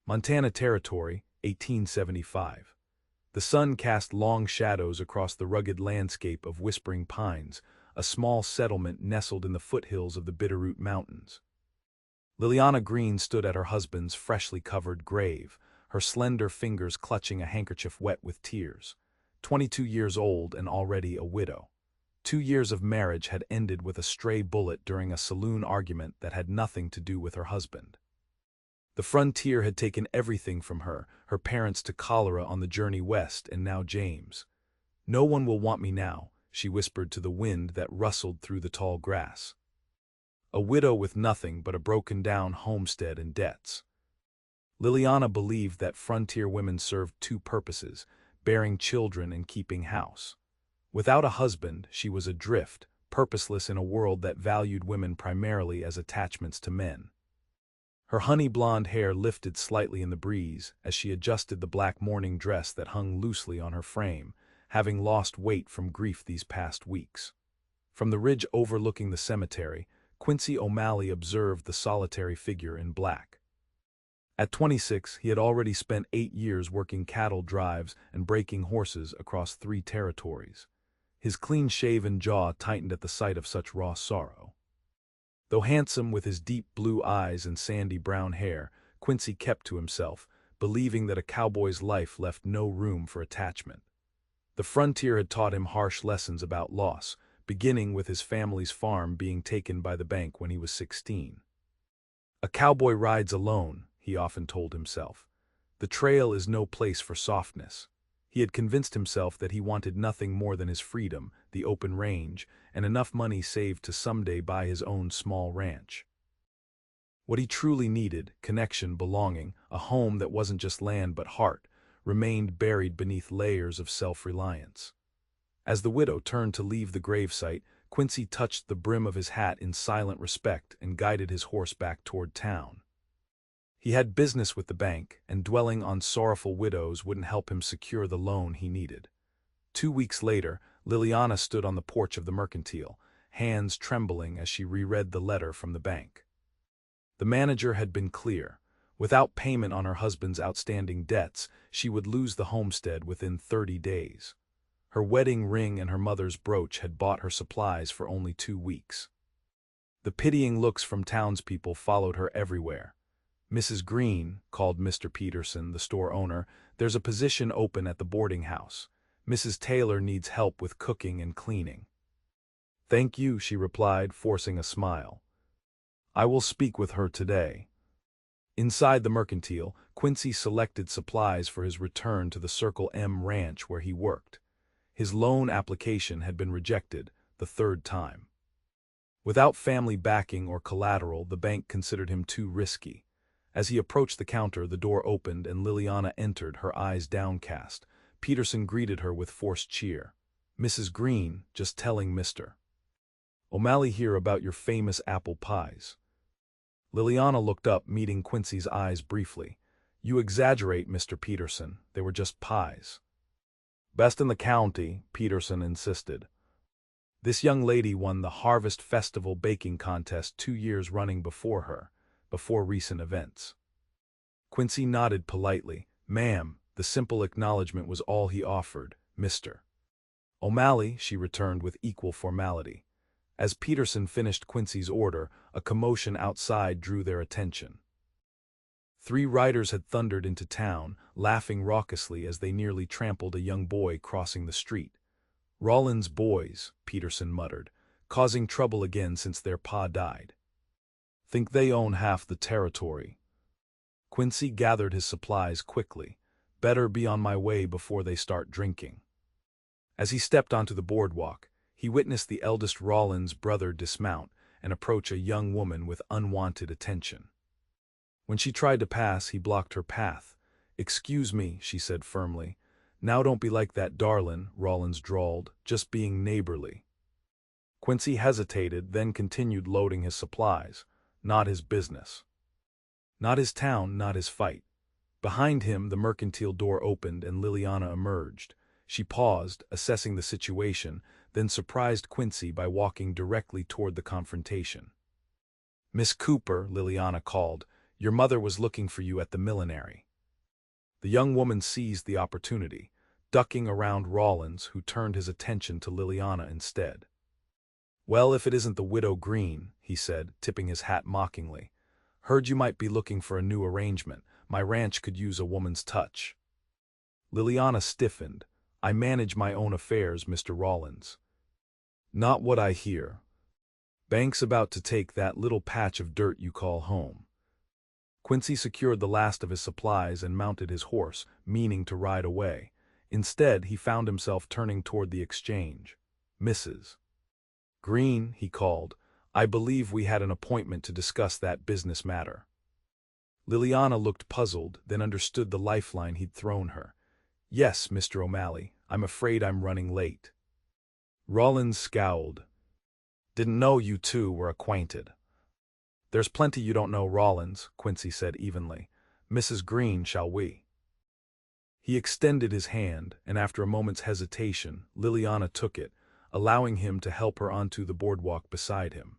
Montana Territory, 1875. The sun cast long shadows across the rugged landscape of Whispering Pines, a small settlement nestled in the foothills of the Bitterroot Mountains. Liliana Greene stood at her husband's freshly covered grave, her slender fingers clutching a handkerchief wet with tears. 22 years old and already a widow. 2 years of marriage had ended with a stray bullet during a saloon argument that had nothing to do with her husband. The frontier had taken everything from her parents to cholera on the journey west, and now James. "No one will want me now," she whispered to the wind that rustled through the tall grass. A widow with nothing but a broken-down homestead and debts. Liliana believed that frontier women served two purposes, bearing children and keeping house. Without a husband, she was adrift, purposeless in a world that valued women primarily as attachments to men. Her honey-blonde hair lifted slightly in the breeze as she adjusted the black mourning dress that hung loosely on her frame, having lost weight from grief these past weeks. From the ridge overlooking the cemetery, Quincy O'Malley observed the solitary figure in black. At 26, he had already spent 8 years working cattle drives and breaking horses across 3 territories. His clean-shaven jaw tightened at the sight of such raw sorrow. Though handsome with his deep blue eyes and sandy brown hair, Quincy kept to himself, believing that a cowboy's life left no room for attachment. The frontier had taught him harsh lessons about loss, beginning with his family's farm being taken by the bank when he was 16. "A cowboy rides alone," he often told himself. "The trail is no place for softness." He had convinced himself that he wanted nothing more than his freedom, the open range, and enough money saved to someday buy his own small ranch. What he truly needed, connection, belonging, a home that wasn't just land but heart, remained buried beneath layers of self-reliance. As the widow turned to leave the gravesite, Quincy touched the brim of his hat in silent respect and guided his horse back toward town. He had business with the bank, and dwelling on sorrowful widows wouldn't help him secure the loan he needed. 2 weeks later, Liliana stood on the porch of the mercantile, hands trembling as she reread the letter from the bank. The manager had been clear. Without payment on her husband's outstanding debts, she would lose the homestead within 30 days. Her wedding ring and her mother's brooch had bought her supplies for only 2 weeks. The pitying looks from townspeople followed her everywhere. "Mrs. Greene," called Mr. Peterson, the store owner, "there's a position open at the boarding house. Mrs. Taylor needs help with cooking and cleaning." "Thank you," she replied, forcing a smile. "I will speak with her today." Inside the mercantile, Quincy selected supplies for his return to the Circle M ranch where he worked. His loan application had been rejected, the 3rd time. Without family backing or collateral, the bank considered him too risky. As he approached the counter, the door opened and Liliana entered, her eyes downcast. Peterson greeted her with forced cheer. "Mrs. Greene, just telling Mr. O'Malley here about your famous apple pies." Liliana looked up, meeting Quincy's eyes briefly. "You exaggerate, Mr. Peterson. They were just pies." "Best in the county," Peterson insisted. "This young lady won the Harvest Festival baking contest 2 years running before recent events." Quincy nodded politely. "Ma'am," the simple acknowledgement was all he offered. "Mr. O'Malley," she returned with equal formality. As Peterson finished Quincy's order, a commotion outside drew their attention. 3 riders had thundered into town, laughing raucously as they nearly trampled a young boy crossing the street. "Rollins boys," Peterson muttered, "causing trouble again since their pa died. Think they own half the territory." Quincy gathered his supplies quickly. "Better be on my way before they start drinking." As he stepped onto the boardwalk, he witnessed the eldest Rollins brother dismount and approach a young woman with unwanted attention. When she tried to pass, he blocked her path. "Excuse me," she said firmly. "Now don't be like that, darlin'," Rollins drawled, "just being neighborly." Quincy hesitated, then continued loading his supplies. Not his business. Not his town, not his fight. Behind him, the mercantile door opened and Liliana emerged. She paused, assessing the situation, then surprised Quincy by walking directly toward the confrontation. "Miss Cooper," Liliana called, Your mother was looking for you at the millinery." The young woman seized the opportunity, ducking around Rollins, who turned his attention to Liliana instead. "Well, if it isn't the widow Greene," he said, tipping his hat mockingly. "Heard you might be looking for a new arrangement. My ranch could use a woman's touch." Liliana stiffened. "I manage my own affairs, Mr. Rollins." "Not what I hear. Bank's about to take that little patch of dirt you call home." Quincy secured the last of his supplies and mounted his horse, meaning to ride away. Instead, he found himself turning toward the exchange. "Mrs. Greene," he called, "I believe we had an appointment to discuss that business matter." Liliana looked puzzled, then understood the lifeline he'd thrown her. "Yes, Mr. O'Malley, I'm afraid I'm running late." Rollins scowled. "Didn't know you two were acquainted." "There's plenty you don't know, Rollins," Quincy said evenly. "Mrs. Greene, shall we?" He extended his hand, and after a moment's hesitation, Liliana took it, allowing him to help her onto the boardwalk beside him.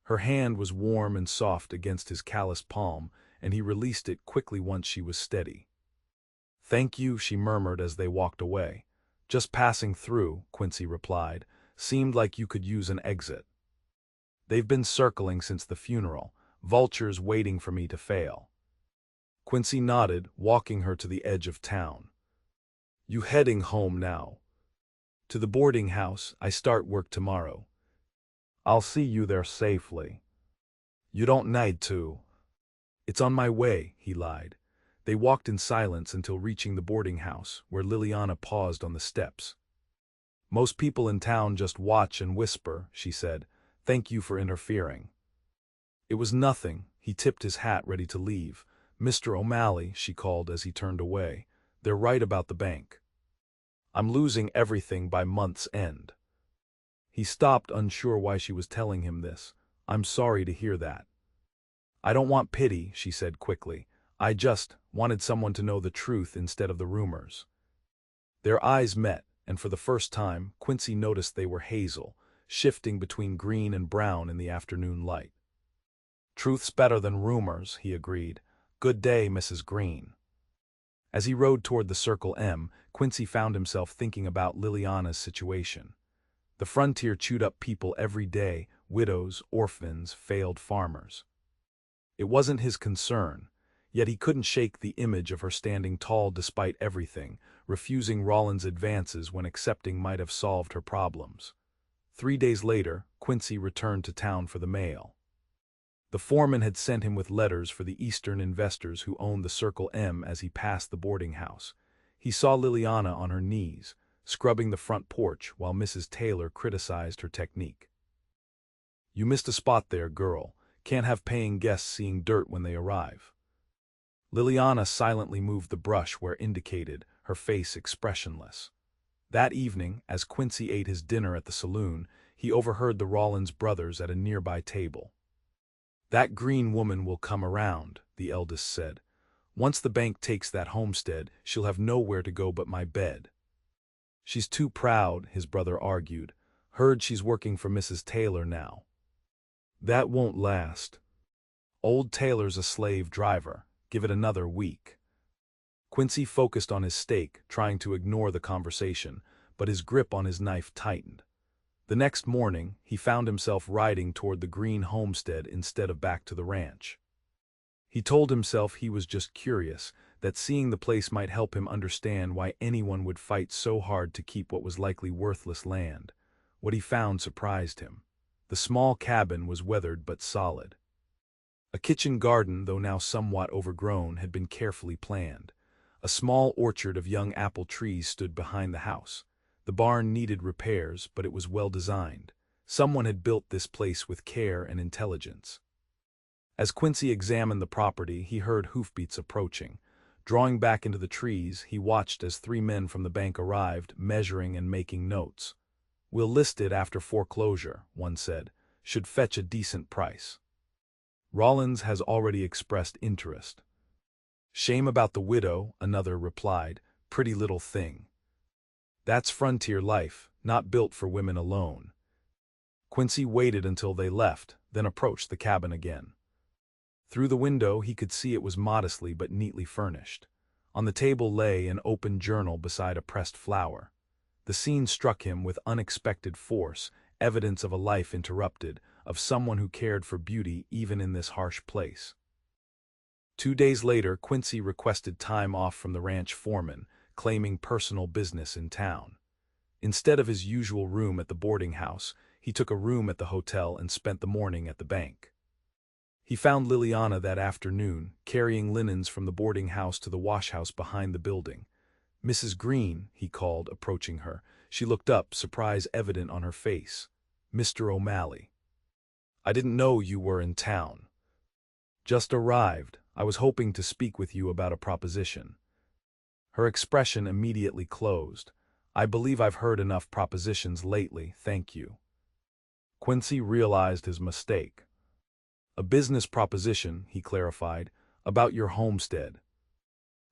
Her hand was warm and soft against his calloused palm, and he released it quickly once she was steady. "Thank you," she murmured as they walked away. "Just passing through," Quincy replied. "Seemed like you could use an exit." "They've been circling since the funeral, vultures waiting for me to fail." Quincy nodded, walking her to the edge of town. "You heading home now?" "To the boarding house. I start work tomorrow." "I'll see you there safely." "You don't need to." "It's on my way," he lied. They walked in silence until reaching the boarding house, where Liliana paused on the steps. "Most people in town just watch and whisper," she said. "Thank you for interfering." It was nothing. He tipped his hat, ready to leave. "Mr. O'Malley," she called as he turned away. "They're right about the bank. I'm losing everything by month's end." He stopped, unsure why she was telling him this. "I'm sorry to hear that." "I don't want pity," she said quickly. "I just wanted someone to know the truth instead of the rumors." Their eyes met, and for the first time, Quincy noticed they were hazel, shifting between green and brown in the afternoon light. "Truth's better than rumors," he agreed. "Good day, Mrs. Greene." As he rode toward the Circle M, Quincy found himself thinking about Liliana's situation. The frontier chewed up people every day, widows, orphans, failed farmers. It wasn't his concern, yet he couldn't shake the image of her standing tall despite everything, refusing Rollins' advances when accepting might have solved her problems. 3 days later, Quincy returned to town for the mail. The foreman had sent him with letters for the Eastern investors who owned the Circle M. As he passed the boarding house, he saw Liliana on her knees, scrubbing the front porch while Mrs. Taylor criticized her technique. "You missed a spot there, girl. Can't have paying guests seeing dirt when they arrive." Liliana silently moved the brush where indicated, her face expressionless. That evening, as Quincy ate his dinner at the saloon, he overheard the Rollins brothers at a nearby table. "That Greene woman will come around," the eldest said. "Once the bank takes that homestead, she'll have nowhere to go but my bed." "She's too proud," his brother argued. "Heard she's working for Mrs. Taylor now." "That won't last. Old Taylor's a slave driver. Give it another week." Quincy focused on his steak, trying to ignore the conversation, but his grip on his knife tightened. The next morning, he found himself riding toward the Greene homestead instead of back to the ranch. He told himself he was just curious, that seeing the place might help him understand why anyone would fight so hard to keep what was likely worthless land. What he found surprised him. The small cabin was weathered but solid. A kitchen garden, though now somewhat overgrown, had been carefully planned. A small orchard of young apple trees stood behind the house. The barn needed repairs, but it was well designed. Someone had built this place with care and intelligence. As Quincy examined the property, he heard hoofbeats approaching. Drawing back into the trees, he watched as 3 men from the bank arrived, measuring and making notes. "We'll list it after foreclosure," one said. "Should fetch a decent price." "Rollins has already expressed interest." "Shame about the widow," another replied. "Pretty little thing. That's frontier life, not built for women alone." Quincy waited until they left, then approached the cabin again. Through the window he could see it was modestly but neatly furnished. On the table lay an open journal beside a pressed flower. The scene struck him with unexpected force, evidence of a life interrupted, of someone who cared for beauty even in this harsh place. 2 days later, Quincy requested time off from the ranch foreman, claiming personal business in town. Instead of his usual room at the boarding house, he took a room at the hotel and spent the morning at the bank. He found Liliana that afternoon, carrying linens from the boarding house to the washhouse behind the building. "Mrs. Greene," he called, approaching her. She looked up, surprise evident on her face. "Mr. O'Malley. I didn't know you were in town." "Just arrived. I was hoping to speak with you about a proposition." Her expression immediately closed. "I believe I've heard enough propositions lately, thank you." Quincy realized his mistake. "A business proposition," he clarified, "about your homestead."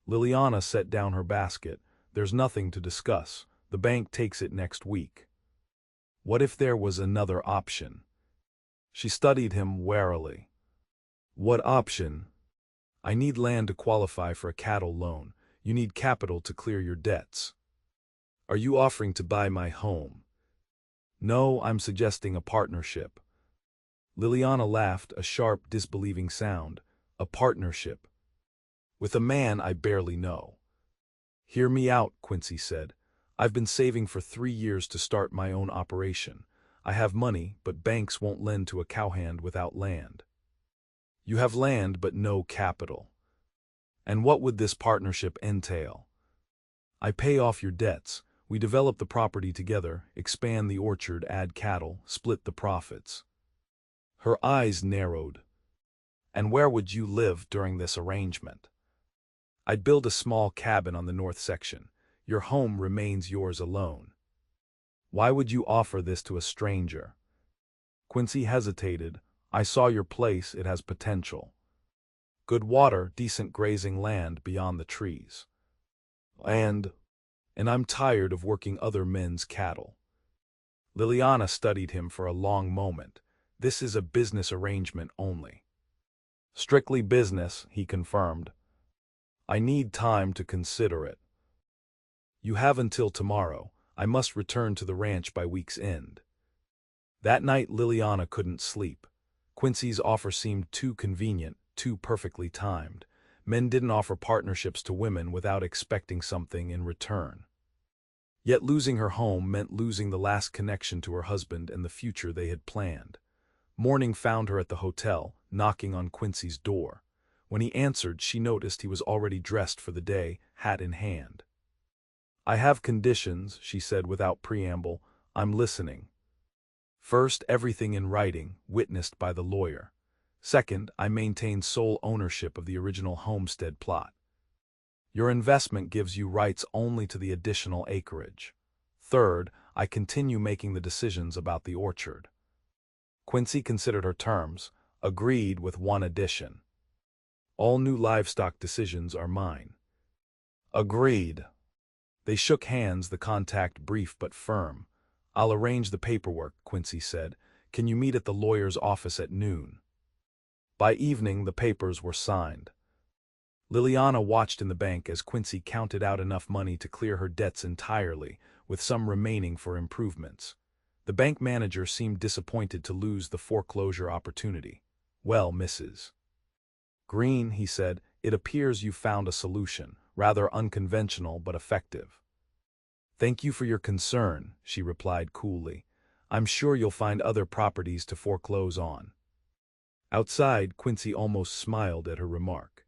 Liliana set down her basket. "There's nothing to discuss. The bank takes it next week." What if there was another option? She studied him warily. "What option?" "I need land to qualify for a cattle loan. You need capital to clear your debts." "Are you offering to buy my home?" "No, I'm suggesting a partnership." Liliana laughed, a sharp, disbelieving sound. "A partnership? With a man I barely know." "Hear me out," Quincy said. "I've been saving for 3 years to start my own operation. I have money, but banks won't lend to a cowhand without land." "You have land but no capital. And what would this partnership entail?" "I pay off your debts. We develop the property together, expand the orchard, add cattle, split the profits." Her eyes narrowed. "And where would you live during this arrangement?" "I'd build a small cabin on the north section. Your home remains yours alone." "Why would you offer this to a stranger?" Quincy hesitated. "I saw your place, it has potential. Good water, decent grazing land beyond the trees. And I'm tired of working other men's cattle." Liliana studied him for a long moment. "This is a business arrangement only." "Strictly business," he confirmed. "I need time to consider it." "You have until tomorrow. I must return to the ranch by week's end." That night Liliana couldn't sleep. Quincy's offer seemed too convenient, too perfectly timed. Men didn't offer partnerships to women without expecting something in return. Yet losing her home meant losing the last connection to her husband and the future they had planned. Morning found her at the hotel, knocking on Quincy's door. When he answered, she noticed he was already dressed for the day, hat in hand. "I have conditions," she said without preamble. "I'm listening. First, everything in writing, witnessed by the lawyer. Second, I maintain sole ownership of the original homestead plot. Your investment gives you rights only to the additional acreage. Third, I continue making the decisions about the orchard." Quincy considered her terms, agreed with one addition. "All new livestock decisions are mine." "Agreed." They shook hands, the contact brief but firm. "I'll arrange the paperwork," Quincy said. "Can you meet at the lawyer's office at noon?" By evening, the papers were signed. Liliana watched in the bank as Quincy counted out enough money to clear her debts entirely, with some remaining for improvements. The bank manager seemed disappointed to lose the foreclosure opportunity. "Well, Mrs. Greene," he said, "it appears you found a solution, rather unconventional but effective." "Thank you for your concern," she replied coolly. "I'm sure you'll find other properties to foreclose on." Outside, Quincy almost smiled at her remark.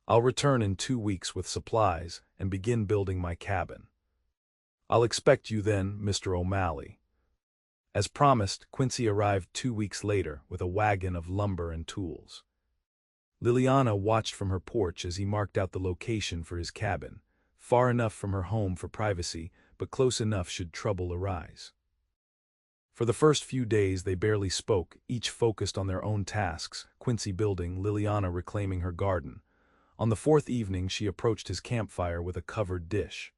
"I'll return in 2 weeks with supplies and begin building my cabin." "I'll expect you then, Mr. O'Malley." As promised, Quincy arrived 2 weeks later with a wagon of lumber and tools. Liliana watched from her porch as he marked out the location for his cabin, far enough from her home for privacy, but close enough should trouble arise. For the first few days they barely spoke, each focused on their own tasks, Quincy building, Liliana reclaiming her garden. On the 4th evening she approached his campfire with a covered dish.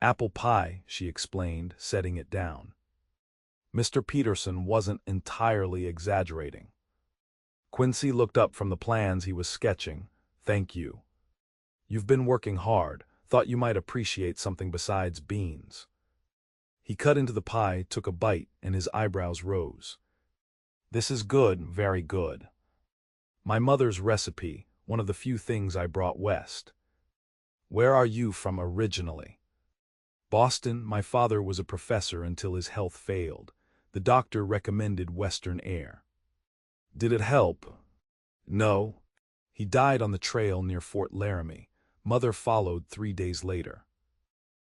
"Apple pie," she explained, setting it down. Mr. Peterson wasn't entirely exaggerating. Quincy looked up from the plans he was sketching. Thank you. You've been working hard. Thought you might appreciate something besides beans. He cut into the pie, took a bite, and his eyebrows rose. This is good, very good. My mother's recipe, one of the few things I brought west. Where are you from originally? Boston. My father was a professor until his health failed. The doctor recommended Western air. Did it help? No. He died on the trail near Fort Laramie. Mother followed 3 days later.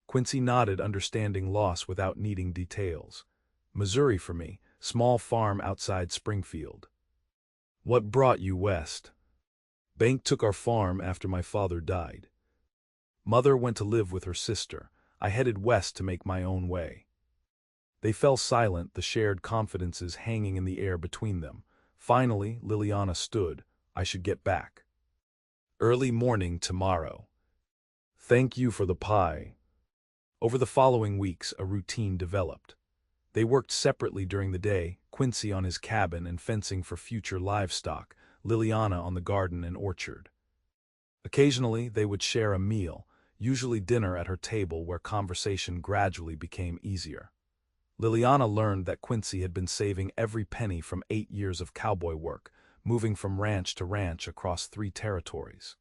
Quincy nodded, understanding loss without needing details. Missouri for me, small farm outside Springfield. What brought you west? Bank took our farm after my father died. Mother went to live with her sister. I headed west to make my own way. They fell silent, the shared confidences hanging in the air between them. Finally, Liliana stood. I should get back. Early morning tomorrow. Thank you for the pie. Over the following weeks, a routine developed. They worked separately during the day, Quincy on his cabin and fencing for future livestock, Liliana on the garden and orchard. Occasionally, they would share a meal, usually dinner at her table where conversation gradually became easier. Liliana learned that Quincy had been saving every penny from 8 years of cowboy work, moving from ranch to ranch across 3 territories.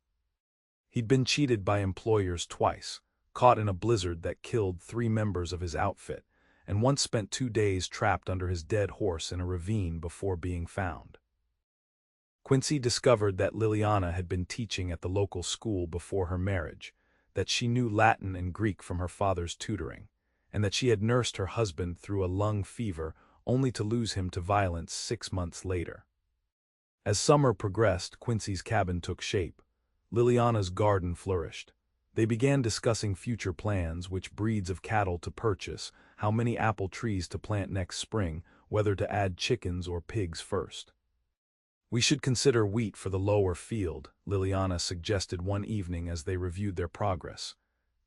He'd been cheated by employers twice, caught in a blizzard that killed 3 members of his outfit, and once spent 2 days trapped under his dead horse in a ravine before being found. Quincy discovered that Liliana had been teaching at the local school before her marriage, that she knew Latin and Greek from her father's tutoring, and that she had nursed her husband through a lung fever only to lose him to violence 6 months later. As summer progressed, Quincy's cabin took shape. Liliana's garden flourished. They began discussing future plans, which breeds of cattle to purchase, how many apple trees to plant next spring, whether to add chickens or pigs first. We should consider wheat for the lower field, Liliana suggested one evening as they reviewed their progress.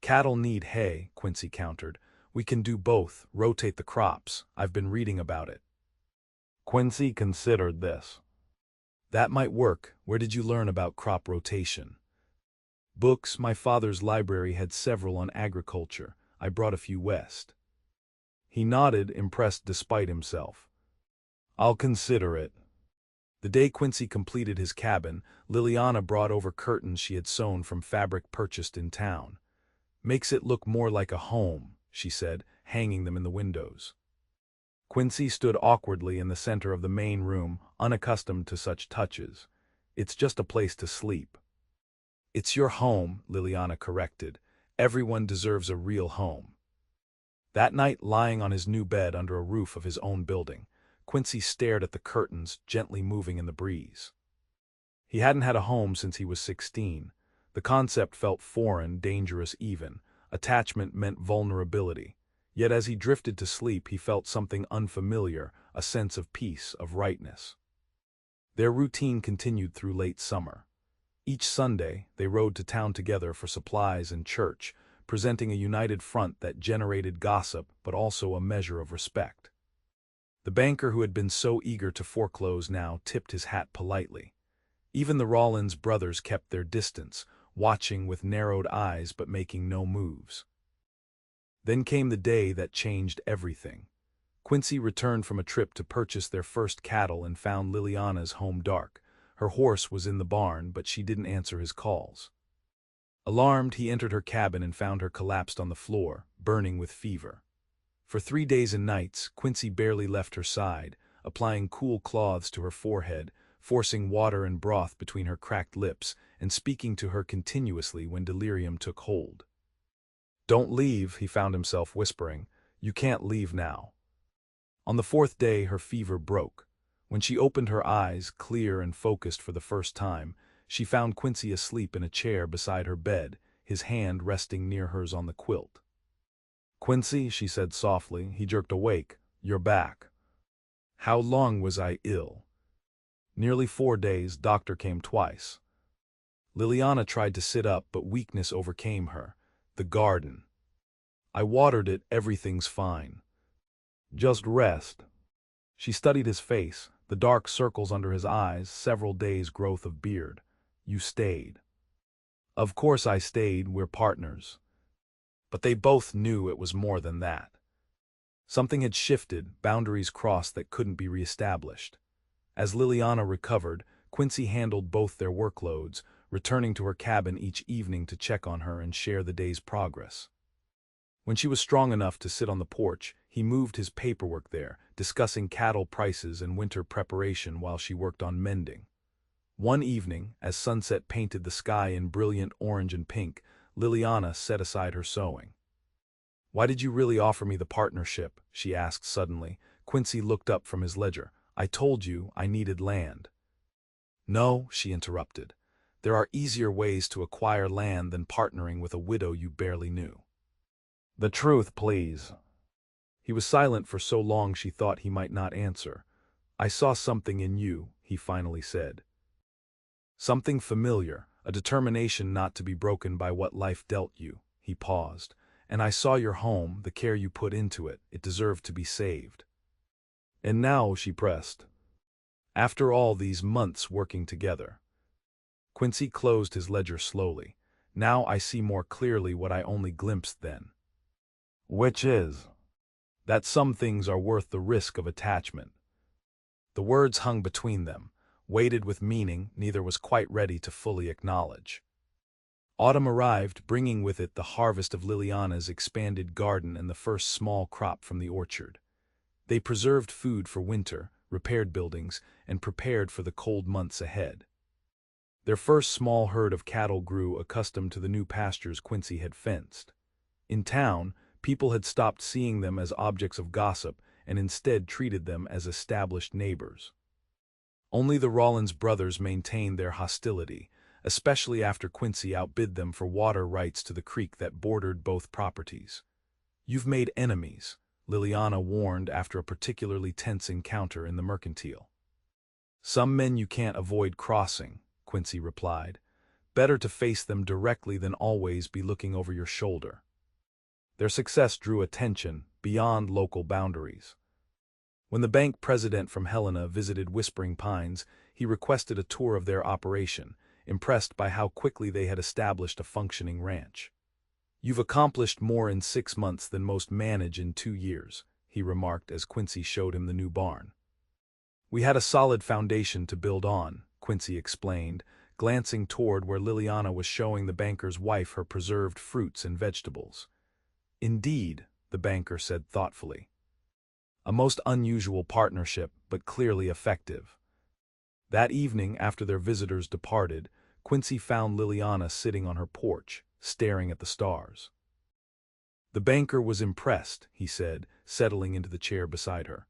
Cattle need hay, Quincy countered. We can do both, rotate the crops. I've been reading about it. Quincy considered this. That might work. Where did you learn about crop rotation? Books. My father's library had several on agriculture. I brought a few west. He nodded, impressed despite himself. I'll consider it. The day Quincy completed his cabin, Liliana brought over curtains she had sewn from fabric purchased in town. Makes it look more like a home, she said, hanging them in the windows. Quincy stood awkwardly in the center of the main room, unaccustomed to such touches. It's just a place to sleep. It's your home, Liliana corrected. Everyone deserves a real home. That night, lying on his new bed under a roof of his own building, Quincy stared at the curtains gently moving in the breeze. He hadn't had a home since he was 16. The concept felt foreign, dangerous even. Attachment meant vulnerability. Yet as he drifted to sleep, he felt something unfamiliar, a sense of peace, of rightness. Their routine continued through late summer. Each Sunday, they rode to town together for supplies and church, presenting a united front that generated gossip but also a measure of respect. The banker who had been so eager to foreclose now tipped his hat politely. Even the Rollins brothers kept their distance, watching with narrowed eyes but making no moves. Then came the day that changed everything. Quincy returned from a trip to purchase their first cattle and found Liliana's home dark. Her horse was in the barn, but she didn't answer his calls. Alarmed, he entered her cabin and found her collapsed on the floor, burning with fever. For 3 days and nights, Quincy barely left her side, applying cool cloths to her forehead, forcing water and broth between her cracked lips, and speaking to her continuously when delirium took hold. Don't leave, he found himself whispering. You can't leave now. On the 4th day, her fever broke. When she opened her eyes, clear and focused for the first time, she found Quincy asleep in a chair beside her bed, his hand resting near hers on the quilt. Quincy, she said softly. He jerked awake. You're back. How long was I ill? Nearly 4 days. Doctor came twice. Liliana tried to sit up, but weakness overcame her. The garden. I watered it. Everything's fine. Just rest. She studied his face. the dark circles under his eyes, several days' growth of beard. You stayed. Of course I stayed, we're partners. But they both knew it was more than that. Something had shifted, boundaries crossed that couldn't be reestablished. As Liliana recovered, Quincy handled both their workloads, returning to her cabin each evening to check on her and share the day's progress. When she was strong enough to sit on the porch, he moved his paperwork there, discussing cattle prices and winter preparation while she worked on mending. One evening, as sunset painted the sky in brilliant orange and pink, Liliana set aside her sewing. "Why did you really offer me the partnership?" she asked suddenly. Quincy looked up from his ledger. "I told you I needed land." "No," she interrupted. "There are easier ways to acquire land than partnering with a widow you barely knew." "The truth, please." He was silent for so long she thought he might not answer. "I saw something in you," he finally said. "Something familiar, a determination not to be broken by what life dealt you." He paused. "And I saw your home, the care you put into it. It deserved to be saved." "And now," she pressed, "after all these months working together." Quincy closed his ledger slowly. "Now I see more clearly what I only glimpsed then." "Which is?" "That some things are worth the risk of attachment." The words hung between them, weighted with meaning neither was quite ready to fully acknowledge. Autumn arrived, bringing with it the harvest of Liliana's expanded garden and the first small crop from the orchard. They preserved food for winter, repaired buildings, and prepared for the cold months ahead. Their first small herd of cattle grew, accustomed to the new pastures Quincy had fenced. In town, people had stopped seeing them as objects of gossip and instead treated them as established neighbors. Only the Rollins brothers maintained their hostility, especially after Quincy outbid them for water rights to the creek that bordered both properties. "You've made enemies," Liliana warned after a particularly tense encounter in the mercantile. "Some men you can't avoid crossing," Quincy replied. "Better to face them directly than always be looking over your shoulder." Their success drew attention beyond local boundaries. When the bank president from Helena visited Whispering Pines, he requested a tour of their operation, impressed by how quickly they had established a functioning ranch. "You've accomplished more in 6 months than most manage in 2 years, he remarked as Quincy showed him the new barn. "We had a solid foundation to build on," Quincy explained, glancing toward where Liliana was showing the banker's wife her preserved fruits and vegetables. "Indeed," the banker said thoughtfully. "A most unusual partnership, but clearly effective." That evening, after their visitors departed, Quincy found Liliana sitting on her porch, staring at the stars. "The banker was impressed," he said, settling into the chair beside her.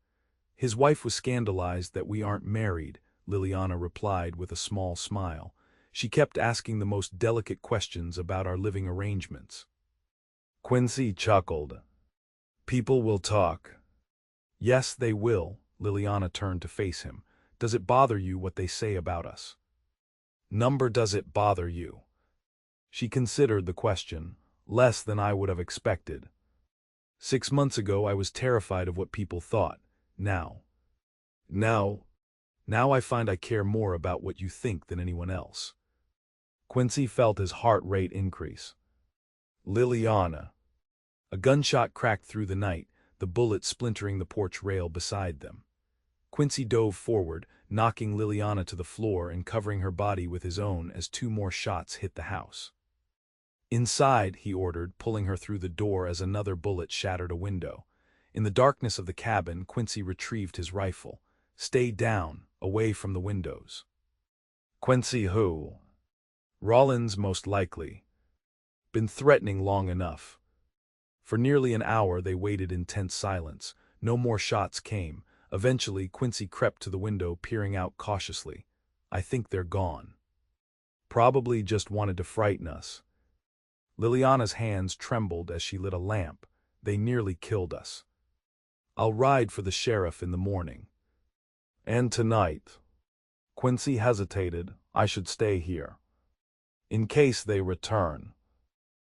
"His wife was scandalized that we aren't married," Liliana replied with a small smile. "She kept asking the most delicate questions about our living arrangements." Quincy chuckled. "People will talk." "Yes, they will." Liliana turned to face him. "Does it bother you what they say about us?" "Number, does it bother you?" She considered the question. "Less than I would have expected. 6 months ago I was terrified of what people thought. Now I find I care more about what you think than anyone else." Quincy felt his heart rate increase. "Liliana." A gunshot cracked through the night, the bullet splintering the porch rail beside them. Quincy dove forward, knocking Liliana to the floor and covering her body with his own as 2 more shots hit the house. "Inside," he ordered, pulling her through the door as another bullet shattered a window. In the darkness of the cabin, Quincy retrieved his rifle. "Stay down, away from the windows." "Quincy who?" "Rollins, most likely. Been threatening long enough." For nearly an hour they waited in tense silence. No more shots came. Eventually, Quincy crept to the window, peering out cautiously. "I think they're gone. Probably just wanted to frighten us." Liliana's hands trembled as she lit a lamp. "They nearly killed us. I'll ride for the sheriff in the morning." "And tonight?" Quincy hesitated. "I should stay here. In case they return."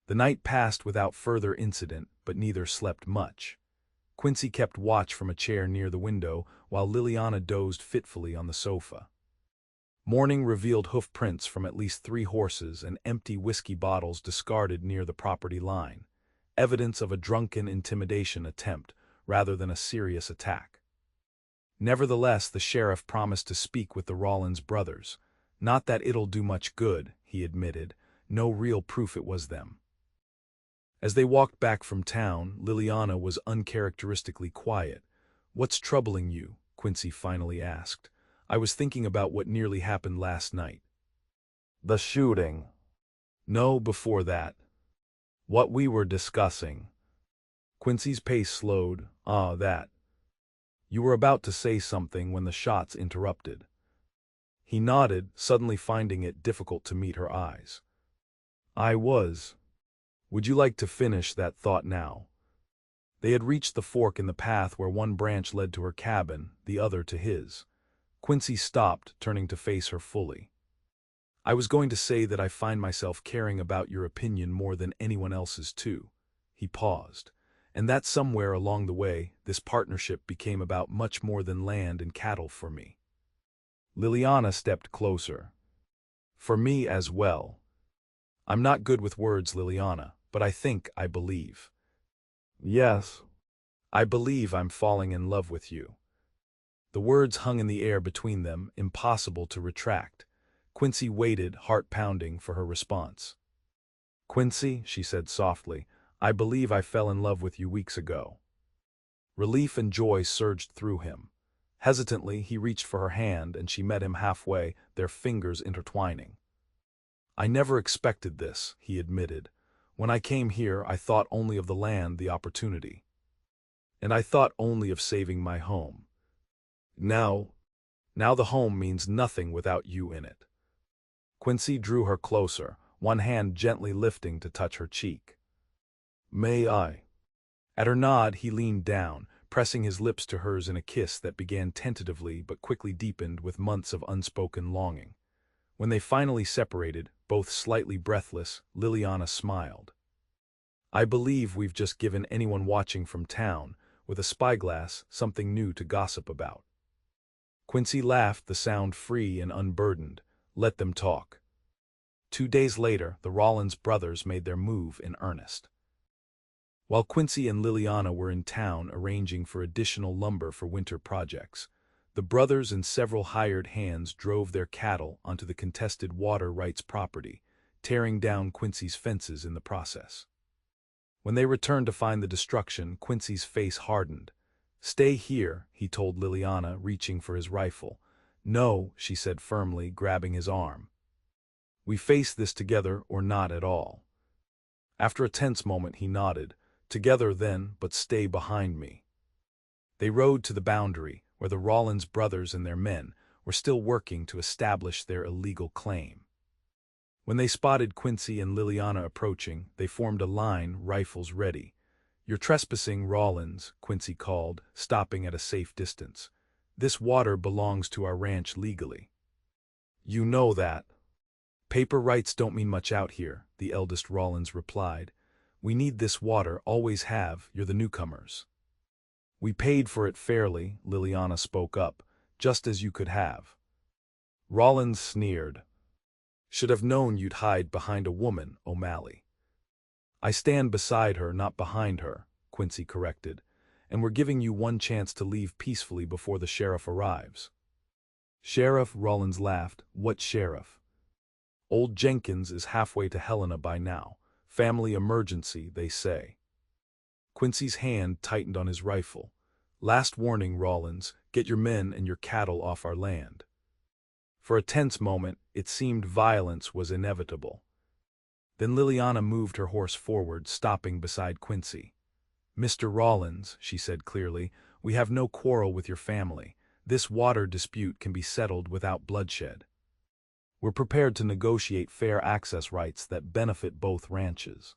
The night passed without further incident, but neither slept much. Quincy kept watch from a chair near the window while Liliana dozed fitfully on the sofa. Morning revealed hoof prints from at least 3 horses and empty whiskey bottles discarded near the property line, evidence of a drunken intimidation attempt rather than a serious attack. Nevertheless, the sheriff promised to speak with the Rollins brothers. Not that it'll do much good, he admitted, no real proof it was them. As they walked back from town, Liliana was uncharacteristically quiet. "What's troubling you?" Quincy finally asked. "I was thinking about what nearly happened last night." "The shooting." "No, before that. What we were discussing." Quincy's pace slowed. "Ah, that. You were about to say something when the shots interrupted." He nodded, suddenly finding it difficult to meet her eyes. "I was. Would you like to finish that thought now?" They had reached the fork in the path where one branch led to her cabin, the other to his. Quincy stopped, turning to face her fully. "I was going to say that I find myself caring about your opinion more than anyone else's too." He paused. "And that somewhere along the way, this partnership became about much more than land and cattle for me." Liliana stepped closer. "For me as well. I'm not good with words, Liliana, but I believe. Yes. I believe I'm falling in love with you." The words hung in the air between them, impossible to retract. Quincy waited, heart pounding, for her response. "Quincy," she said softly, "I believe I fell in love with you weeks ago." Relief and joy surged through him. Hesitantly, he reached for her hand and she met him halfway, their fingers intertwining. "I never expected this," he admitted. "When I came here, I thought only of the land, the opportunity. And I thought only of saving my home. Now the home means nothing without you in it." Quincy drew her closer, one hand gently lifting to touch her cheek. "May I?" At her nod, he leaned down, pressing his lips to hers in a kiss that began tentatively but quickly deepened with months of unspoken longing. When they finally separated, both slightly breathless, Liliana smiled. "I believe we've just given anyone watching from town, with a spyglass, something new to gossip about." Quincy laughed, the sound free and unburdened. "Let them talk." 2 days later, the Rollins brothers made their move in earnest. While Quincy and Liliana were in town arranging for additional lumber for winter projects, the brothers and several hired hands drove their cattle onto the contested water rights property, tearing down Quincy's fences in the process. When they returned to find the destruction, Quincy's face hardened. "Stay here," he told Liliana, reaching for his rifle. "No," she said firmly, grabbing his arm. "We face this together or not at all." After a tense moment, he nodded. "Together then, but stay behind me." They rode to the boundary, where the Rollins brothers and their men were still working to establish their illegal claim. When they spotted Quincy and Liliana approaching, they formed a line, rifles ready. "You're trespassing, Rollins," Quincy called, stopping at a safe distance. "This water belongs to our ranch legally." "You know that." "Paper rights don't mean much out here," the eldest Rollins replied. "We need this water, always have, you're the newcomers." "We paid for it fairly," Liliana spoke up, "just as you could have." Rollins sneered. "Should have known you'd hide behind a woman, O'Malley." "I stand beside her, not behind her," Quincy corrected, "and we're giving you one chance to leave peacefully before the sheriff arrives." "Sheriff?" Rollins laughed. "What sheriff?" "Old Jenkins is halfway to Helena by now. Family emergency, they say." Quincy's hand tightened on his rifle. "Last warning, Rollins, get your men and your cattle off our land." For a tense moment, it seemed violence was inevitable. Then Liliana moved her horse forward, stopping beside Quincy. "Mr. Rollins," she said clearly, "we have no quarrel with your family. This water dispute can be settled without bloodshed. We're prepared to negotiate fair access rights that benefit both ranches."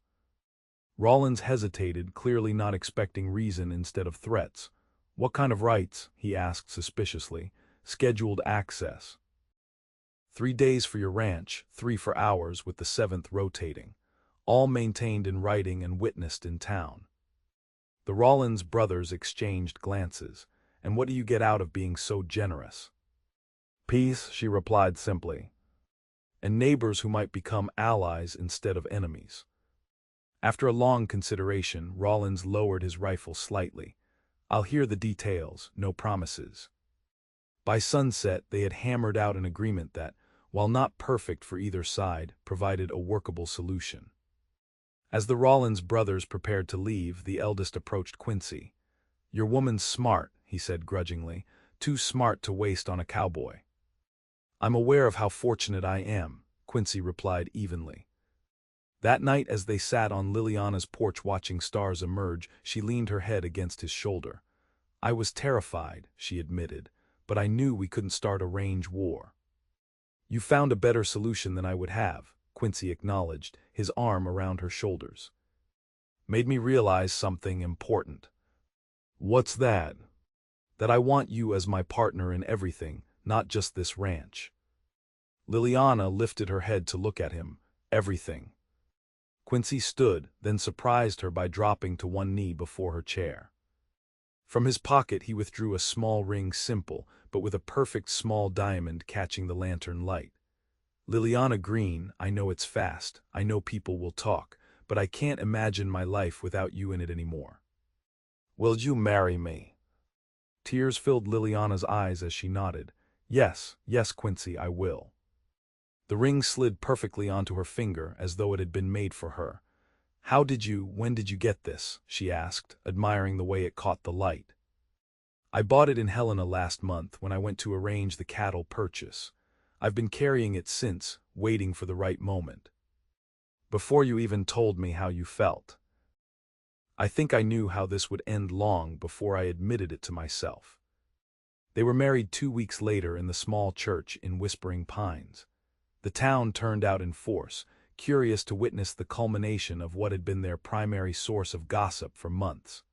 Rollins hesitated, clearly not expecting reason instead of threats. "What kind of rights?" he asked suspiciously. "Scheduled access. 3 days for your ranch, 3 for ours, with the 7th rotating. All maintained in writing and witnessed in town." The Rollins brothers exchanged glances. And what do you get out of being so generous? Peace, she replied simply. And neighbors who might become allies instead of enemies. After a long consideration, Rollins lowered his rifle slightly. I'll hear the details, no promises. By sunset, they had hammered out an agreement that, while not perfect for either side, provided a workable solution. As the Rollins brothers prepared to leave, the eldest approached Quincy. Your woman's smart, he said grudgingly, too smart to waste on a cowboy. I'm aware of how fortunate I am, Quincy replied evenly. That night as they sat on Liliana's porch watching stars emerge, she leaned her head against his shoulder. I was terrified, she admitted, but I knew we couldn't start a range war. You found a better solution than I would have, Quincy acknowledged, his arm around her shoulders. Made me realize something important. What's that? That I want you as my partner in everything, not just this ranch. Liliana lifted her head to look at him. Everything. Quincy stood, then surprised her by dropping to one knee before her chair. From his pocket he withdrew a small ring, simple, but with a perfect small diamond catching the lantern light. Liliana Greene, I know it's fast, I know people will talk, but I can't imagine my life without you in it anymore. Will you marry me? Tears filled Liliana's eyes as she nodded. Yes, yes, Quincy, I will. The ring slid perfectly onto her finger as though it had been made for her. When did you get this? She asked, admiring the way it caught the light. I bought it in Helena last month when I went to arrange the cattle purchase. I've been carrying it since, waiting for the right moment. Before you even told me how you felt. I think I knew how this would end long before I admitted it to myself. They were married 2 weeks later in the small church in Whispering Pines. The town turned out in force, curious to witness the culmination of what had been their primary source of gossip for months.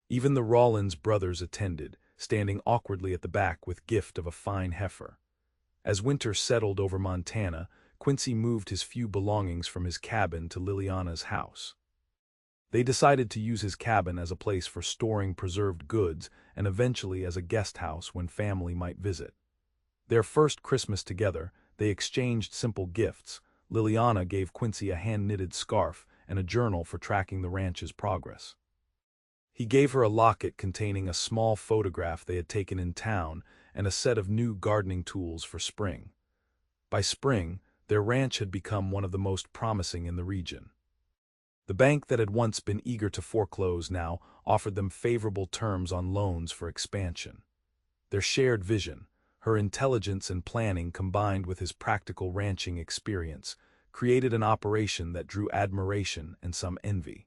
Even the Rollins brothers attended, standing awkwardly at the back with gift of a fine heifer. As winter settled over Montana, Quincy moved his few belongings from his cabin to Liliana's house. They decided to use his cabin as a place for storing preserved goods and eventually as a guest house when family might visit. Their first Christmas together, they exchanged simple gifts. Liliana gave Quincy a hand-knitted scarf and a journal for tracking the ranch's progress. He gave her a locket containing a small photograph they had taken in town and a set of new gardening tools for spring. By spring, their ranch had become one of the most promising in the region. The bank that had once been eager to foreclose now offered them favorable terms on loans for expansion. Their shared vision, her intelligence and planning combined with his practical ranching experience, created an operation that drew admiration and some envy.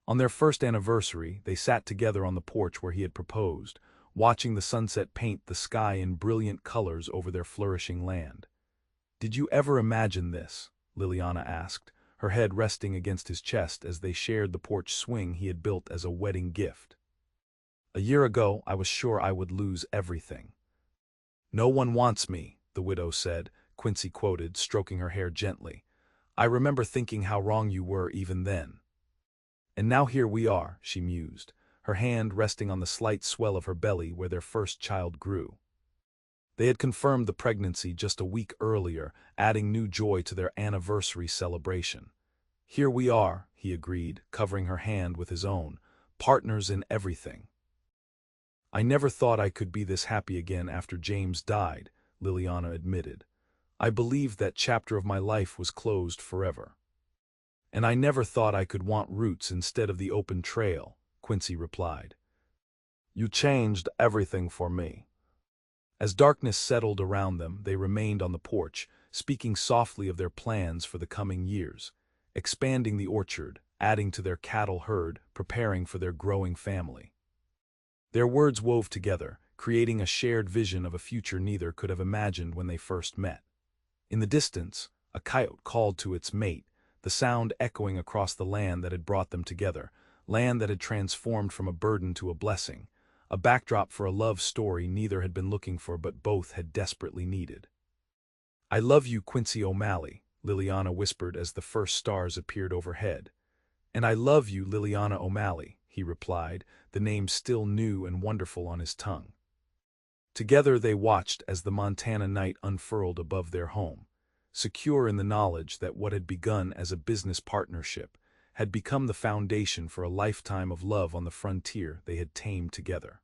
On their first anniversary, they sat together on the porch where he had proposed, watching the sunset paint the sky in brilliant colors over their flourishing land. Did you ever imagine this? Liliana asked, her head resting against his chest as they shared the porch swing he had built as a wedding gift. A year ago, I was sure I would lose everything. No one wants me, the widow said, Quincy quoted, stroking her hair gently. I remember thinking how wrong you were even then. And now here we are, she mused, her hand resting on the slight swell of her belly where their first child grew. They had confirmed the pregnancy just a week earlier, adding new joy to their anniversary celebration. Here we are, he agreed, covering her hand with his own, partners in everything. I never thought I could be this happy again after James died, Liliana admitted. I believed that chapter of my life was closed forever. And I never thought I could want roots instead of the open trail, Quincy replied. You changed everything for me. As darkness settled around them, they remained on the porch, speaking softly of their plans for the coming years, expanding the orchard, adding to their cattle herd, preparing for their growing family. Their words wove together, creating a shared vision of a future neither could have imagined when they first met. In the distance, a coyote called to its mate, the sound echoing across the land that had brought them together, land that had transformed from a burden to a blessing, a backdrop for a love story neither had been looking for but both had desperately needed. I love you, Quincy O'Malley, Liliana whispered as the first stars appeared overhead. And I love you, Liliana O'Malley, he replied, the name still new and wonderful on his tongue. Together they watched as the Montana night unfurled above their home, secure in the knowledge that what had begun as a business partnership had become the foundation for a lifetime of love on the frontier they had tamed together.